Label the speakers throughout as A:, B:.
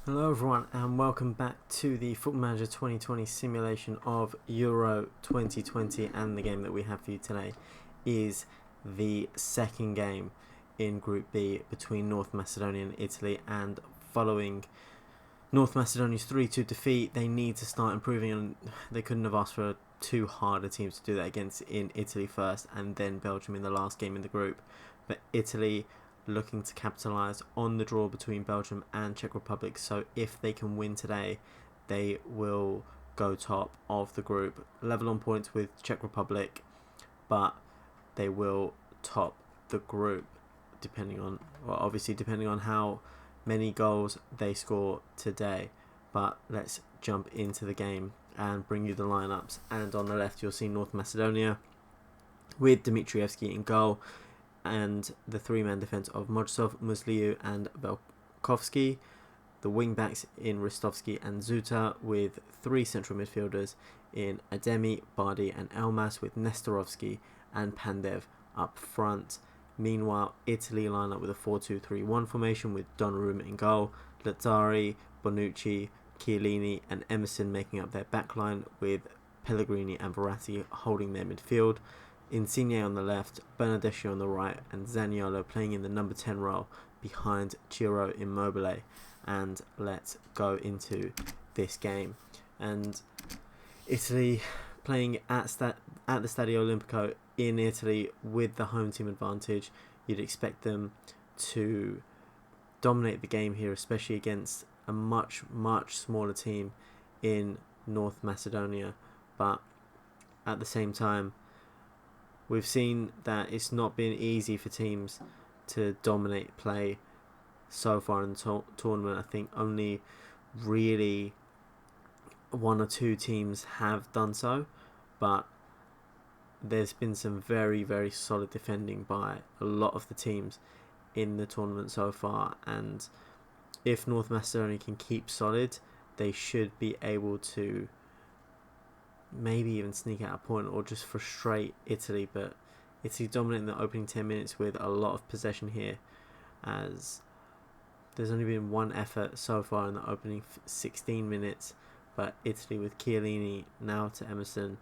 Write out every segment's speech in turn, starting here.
A: Hello everyone and welcome back to the Football Manager 2020 simulation of Euro 2020, and the game that we have for you today is the second game in Group B between North Macedonia and Italy, and following North Macedonia's 3-2 defeat they need to start improving, and they couldn't have asked for two harder teams to do that against in Italy first and then Belgium in the last game in the group. But Italy looking to capitalise on the draw between Belgium and Czech Republic, so if they can win today they will go top of the group, level on points with Czech Republic, but they will top the group depending on how many goals they score today. But let's jump into the game and bring you the lineups. And on the left you'll see North Macedonia with Dimitrievski in goal, and the three-man defence of Mojsov, Musliu and Velkovsky. The wing-backs in Ristovsky and Zuta, with three central midfielders in Ademi, Bardi and Elmas, with Nestorovsky and Pandev up front. Meanwhile, Italy line up with a 4-2-3-1 formation with Donnarumma in goal, Lazzari, Bonucci, Chiellini and Emerson making up their backline, with Pellegrini and Verratti holding their midfield. Insigne on the left, Bernardeschi on the right, and Zaniolo playing in the number 10 role behind Ciro Immobile. And let's go into this game. And Italy playing at the Stadio Olimpico in Italy with the home team advantage. You'd expect them to dominate the game here, especially against a much smaller team in North Macedonia. But at the same time, we've seen that it's not been easy for teams to dominate play so far in the tournament. I think only really one or two teams have done so, but there's been some very solid defending by a lot of the teams in the tournament so far, and if North Macedonia can keep solid, they should be able to maybe even sneak out a point or just frustrate Italy. But Italy dominating the opening 10 minutes with a lot of possession here, as there's only been one effort so far in the opening 16 minutes, but Italy with Chiellini now to Emerson,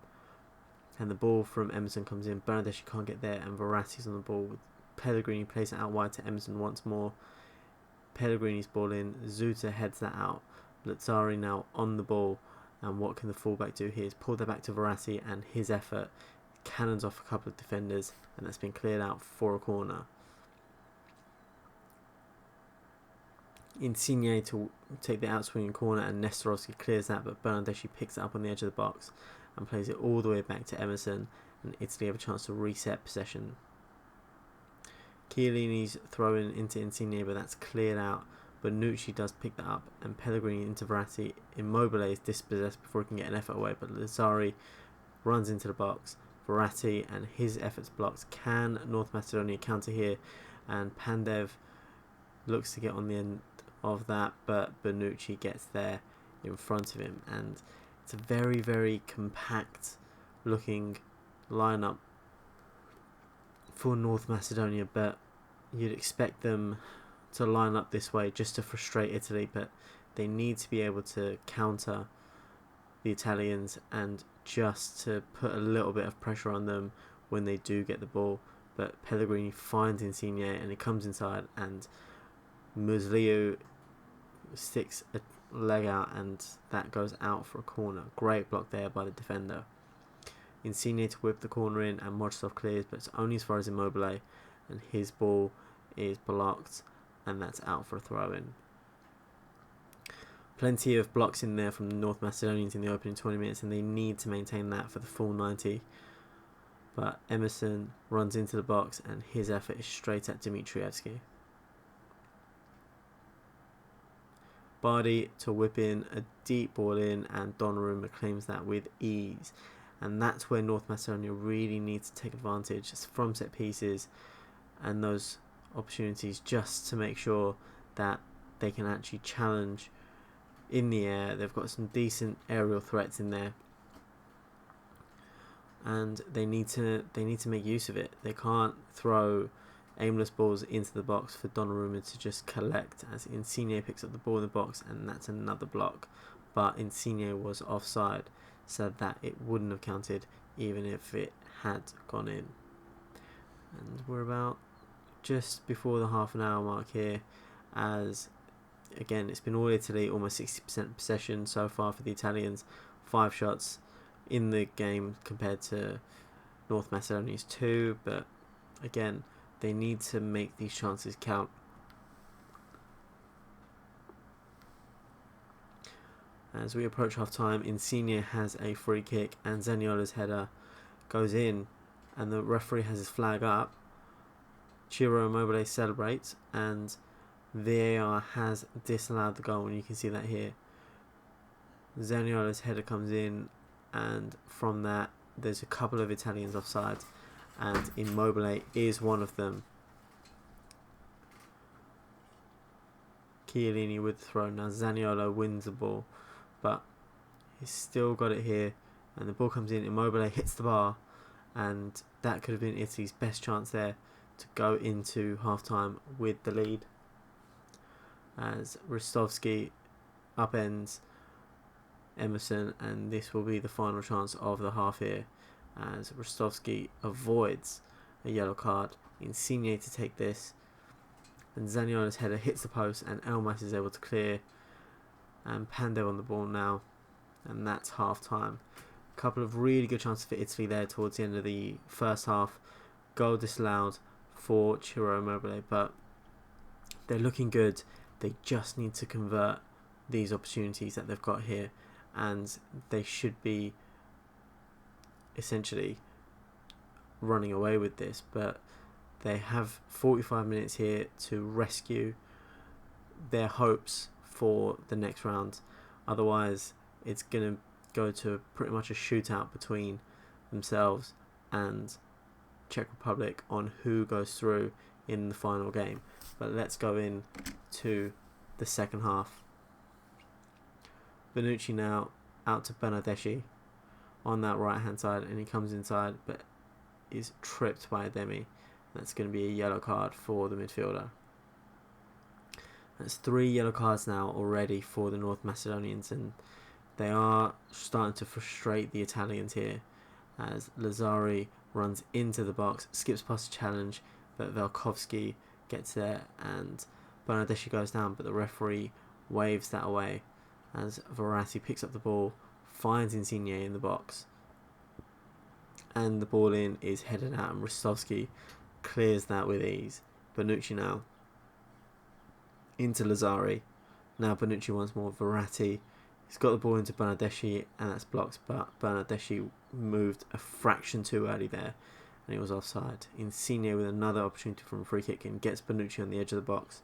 A: and the ball from Emerson comes in, Bernardeschi can't get there, and Verratti's on the ball with Pellegrini, plays it out wide to Emerson once more. Pellegrini's ball in, Zuta heads that out, Lazzari now on the ball, and what can the fullback do here is pull that back to Verratti, and his effort cannons off a couple of defenders, and that's been cleared out for a corner. Insigne to take the outswinging corner, and Nestorovsky clears that, but Bernardeschi picks it up on the edge of the box and plays it all the way back to Emerson, and Italy have a chance to reset possession. Chiellini's thrown into Insigne, but that's cleared out. Bonucci does pick that up, and Pellegrini into Verratti. Immobile is dispossessed before he can get an effort away, but Lazzari runs into the box. Verratti and his efforts blocked. Can North Macedonia counter here? And Pandev looks to get on the end of that, but Bonucci gets there in front of him, and it's a very compact looking lineup for North Macedonia, but you'd expect them to line up this way just to frustrate Italy, but they need to be able to counter the Italians and just to put a little bit of pressure on them when they do get the ball. But Pellegrini finds Insigne and it comes inside, and Musliu sticks a leg out, and that goes out for a corner. Great block there by the defender. Insigne to whip the corner in, and Mojsov clears, but it's only as far as Immobile, and his ball is blocked, and that's out for a throw-in. Plenty of blocks in there from the North Macedonians in the opening 20 minutes, and they need to maintain that for the full 90. But Emerson runs into the box, and his effort is straight at Dimitrievski. Bardi to whip in a deep ball in, and Donnarumma claims that with ease. And that's where North Macedonia really needs to take advantage from set pieces and those opportunities, just to make sure that they can actually challenge in the air. They've got some decent aerial threats in there, and they need to make use of it. They can't throw aimless balls into the box for Donnarumma to just collect as Insigne picks up the ball in the box, and that's another block. But Insigne was offside, so that it wouldn't have counted even if it had gone in. And we're about just before the half an hour mark here, as again it's been all Italy, almost 60% possession so far for the Italians, 5 shots in the game compared to North Macedonia's 2, but again they need to make these chances count. As we approach half time, Insigne has a free kick and Zaniolo's header goes in, and the referee has his flag up. Ciro Immobile celebrates, and VAR has disallowed the goal, and you can see that here. Zaniolo's header comes in, and from that there's a couple of Italians offside, and Immobile is one of them. Chiellini with the throw. Now Zaniolo wins the ball, but he's still got it here, and the ball comes in. Immobile hits the bar, and that could have been Italy's best chance there to go into half-time with the lead, as Ristovski upends Emerson, and this will be the final chance of the half here, as Ristovski avoids a yellow card. Insigne to take this, and Zaniolo's header hits the post, and Elmas is able to clear, and Pandev on the ball now, and that's half-time. A couple of really good chances for Italy there towards the end of the first half. Goal disallowed for Ciro Immobile, but they're looking good. They just need to convert these opportunities that they've got here, and they should be essentially running away with this, but they have 45 minutes here to rescue their hopes for the next round. Otherwise it's going to go to pretty much a shootout between themselves and Czech Republic on who goes through in the final game. But let's go in to the second half. Bonucci now out to Bernardeschi on that right hand side, and he comes inside but is tripped by Ademi. That's going to be a yellow card for the midfielder. That's 3 yellow cards now already for the North Macedonians, and they are starting to frustrate the Italians here, as Lazzari runs into the box, skips past the challenge, but Velkovsky gets there and Bernardeschi goes down, but the referee waves that away as Verratti picks up the ball, finds Insigne in the box, and the ball in is headed out, and Ristovski clears that with ease. Bonucci now into Lazzari. Now Bonucci once more. Verratti. He's got the ball into Bernardeschi, and that's blocked, but Bernardeschi moved a fraction too early there, and it was offside. Insigne with another opportunity from a free kick and gets Bonucci on the edge of the box.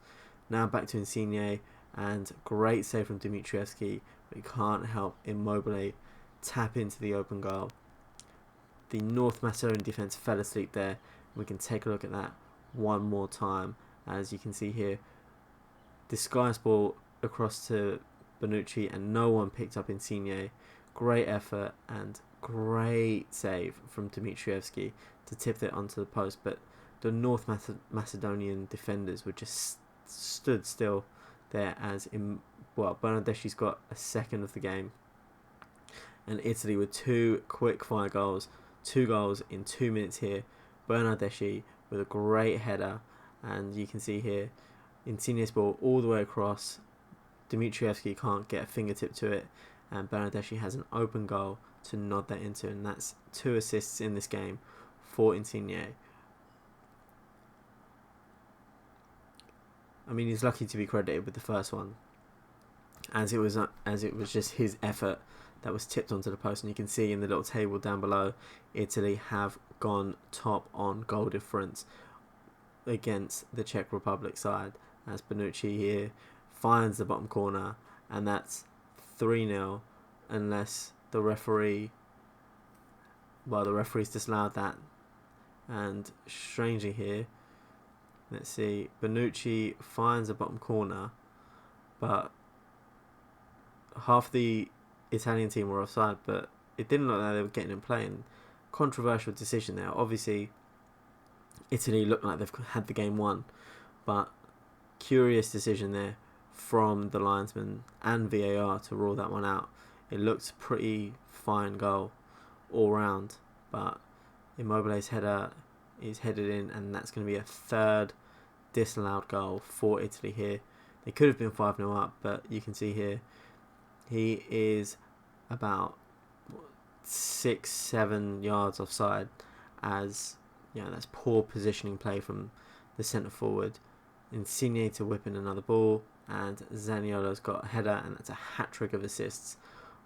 A: Now back to Insigne, and great save from Dimitrievski, but he can't help Immobile tap into the open goal. The North Macedonian defence fell asleep there. We can take a look at that one more time. As you can see here, disguised ball across to Bonucci, and no one picked up Insigne. Great effort and great save from Dimitrievski to tip it onto the post, but the North Macedonian defenders were just stood still there, as Bernardeschi's got a second of the game, and Italy with 2 quick fire goals, 2 goals in 2 minutes here. Bernardeschi with a great header, and you can see here Insigne's ball all the way across. Dimitrievski can't get a fingertip to it, and Bernardeschi has an open goal to nod that into, and that's 2 assists in this game for Insigne. I mean, he's lucky to be credited with the first one, as it was just his effort that was tipped onto the post. And you can see in the little table down below, Italy have gone top on goal difference against the Czech Republic side, as Bonucci here finds the bottom corner, and that's 3-0 unless the referee's disallowed that. And strangely here, let's see, Bonucci finds the bottom corner, but half the Italian team were offside, but it didn't look like they were getting in play, and controversial decision there. Obviously Italy look like they've had the game won, but curious decision there from the linesman and VAR to rule that one out. It looked a pretty fine goal all round, but Immobile's header is headed in, and that's going to be a third disallowed goal for Italy here. They could have been 5-0 up, but you can see here he is about 6-7 yards offside, as that's poor positioning play from the centre forward. Insigne to whip in another ball, and Zaniolo's got a header, and that's a hat-trick of assists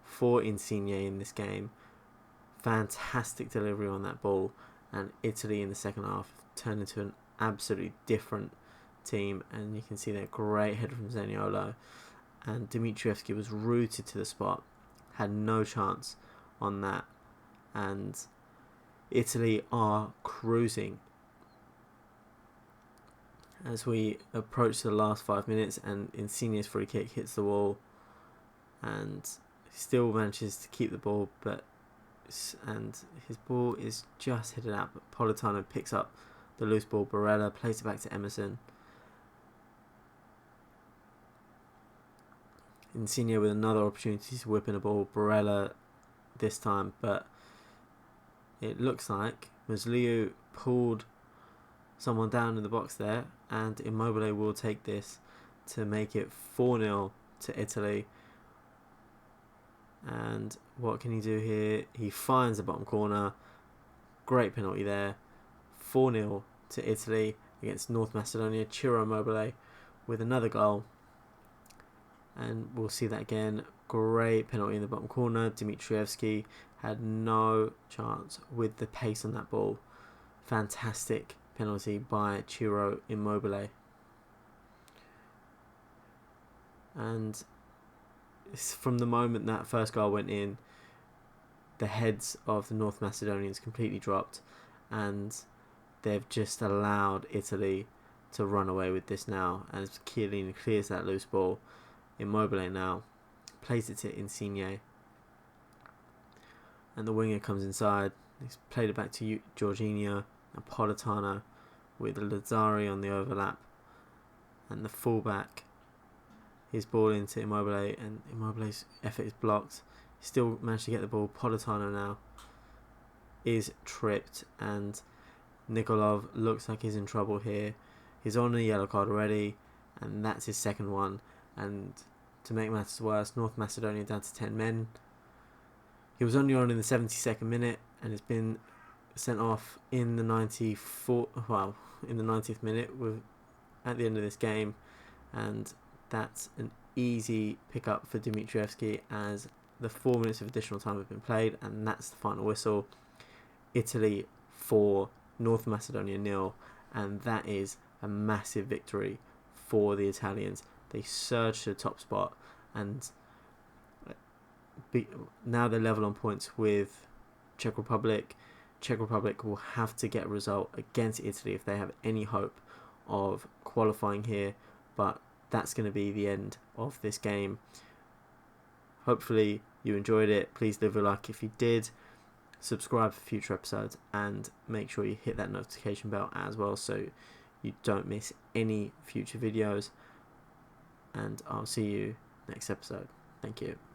A: for Insigne in this game. Fantastic delivery on that ball, and Italy in the second half turned into an absolutely different team, and you can see that great header from Zaniolo, and Dimitrievski was rooted to the spot, had no chance on that, and Italy are cruising as we approach the last 5 minutes, and Insigne's free kick hits the wall and still manages to keep the ball, and his ball is just headed out, but Politano picks up the loose ball. Barella plays it back to Emerson. Insigne with another opportunity to whip in a ball. Barella this time, but it looks like Musliu pulled someone down in the box there, and Immobile will take this to make it 4-0 to Italy. And what can he do here? He finds the bottom corner. Great penalty there. 4-0 to Italy against North Macedonia. Ciro Immobile with another goal, and we'll see that again. Great penalty in the bottom corner. Dimitrievski had no chance with the pace on that ball. Fantastic penalty by Ciro Immobile. And from the moment that first goal went in, the heads of the North Macedonians completely dropped, and they've just allowed Italy to run away with this now. As Chiellini clears that loose ball, Immobile now plays it to Insigne, and the winger comes inside. He's played it back to Jorginho, and Politano with Lazzari on the overlap, and the fullback, his ball into Immobile, and Immobile's effort is blocked. Still managed to get the ball. Politano now is tripped, and Nikolov looks like he's in trouble here. He's on a yellow card already, and that's his second one. And to make matters worse, North Macedonia down to 10 men. He was only on in the 72nd minute, and has been sent off in the 90th minute at the end of this game, and that's an easy pickup for Dimitrievski, as the 4 minutes of additional time have been played, and that's the final whistle. Italy 4, North Macedonia 0, and that is a massive victory for the Italians. They surged to the top spot, and now they're level on points with Czech Republic. Czech Republic will have to get a result against Italy if they have any hope of qualifying here, but that's going to be the end of this game. Hopefully you enjoyed it. Please leave a like if you did, subscribe for future episodes, and make sure you hit that notification bell as well so you don't miss any future videos, and I'll see you next episode. Thank you.